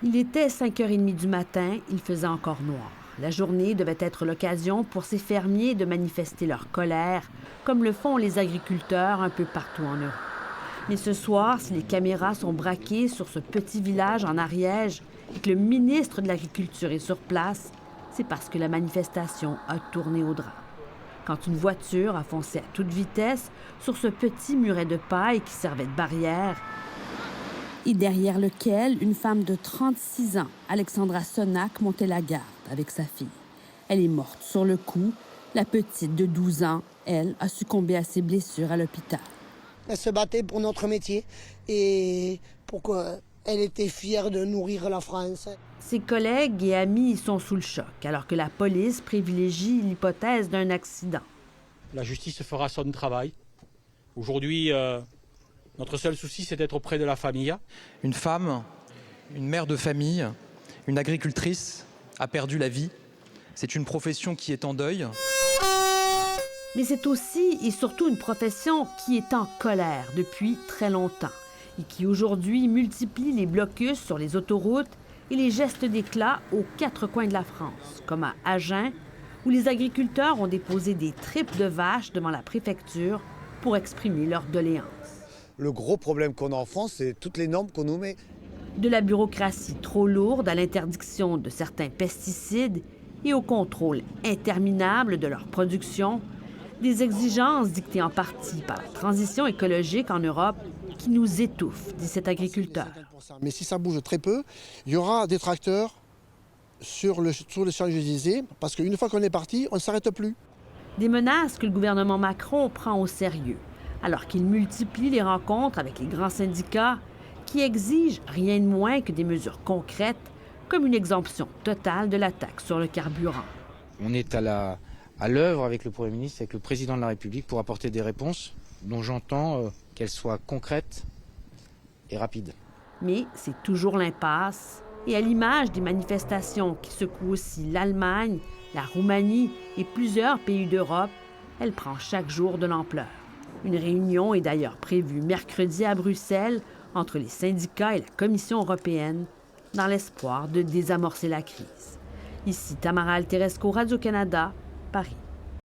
Il était 5h30 du matin, il faisait encore noir. La journée devait être l'occasion pour ces fermiers de manifester leur colère, comme le font les agriculteurs un peu partout en Europe. Mais ce soir, si les caméras sont braquées sur ce petit village en Ariège et que le ministre de l'Agriculture est sur place, c'est parce que la manifestation a tourné au drame. Quand une voiture a foncé à toute vitesse sur ce petit muret de paille qui servait de barrière, et derrière lequel une femme de 36 ans, Alexandra Sonac, montait la garde avec sa fille. Elle est morte sur le coup. La petite de 12 ans, elle, a succombé à ses blessures à l'hôpital. Elle se battait pour notre métier et pourquoi elle était fière de nourrir la France. Ses collègues et amis sont sous le choc, alors que la police privilégie l'hypothèse d'un accident. La justice fera son travail. Aujourd'hui, notre seul souci, c'est d'être auprès de la famille. Une femme, une mère de famille, une agricultrice a perdu la vie. C'est une profession qui est en deuil. Mais c'est aussi et surtout une profession qui est en colère depuis très longtemps et qui aujourd'hui multiplie les blocus sur les autoroutes et les gestes d'éclat aux 4 coins de la France, comme à Agen, où les agriculteurs ont déposé des tripes de vaches devant la préfecture pour exprimer leur doléance. Le gros problème qu'on a en France, c'est toutes les normes qu'on nous met. De la bureaucratie trop lourde à l'interdiction de certains pesticides et au contrôle interminable de leur production, des exigences dictées en partie par la transition écologique en Europe qui nous étouffent, dit cet agriculteur. Mais si ça bouge très peu, il y aura des tracteurs sur les Champs-Élysées, parce qu'une fois qu'on est parti, on ne s'arrête plus. Des menaces que le gouvernement Macron prend au sérieux, alors qu'il multiplie les rencontres avec les grands syndicats qui exigent rien de moins que des mesures concrètes, comme une exemption totale de la taxe sur le carburant. On est à l'œuvre avec le Premier ministre, avec le Président de la République pour apporter des réponses dont j'entends qu'elles soient concrètes et rapides. Mais c'est toujours l'impasse. Et à l'image des manifestations qui secouent aussi l'Allemagne, la Roumanie et plusieurs pays d'Europe, elle prend chaque jour de l'ampleur. Une réunion est d'ailleurs prévue mercredi à Bruxelles entre les syndicats et la Commission européenne dans l'espoir de désamorcer la crise. Ici Tamara Alteresco, Radio-Canada, Paris.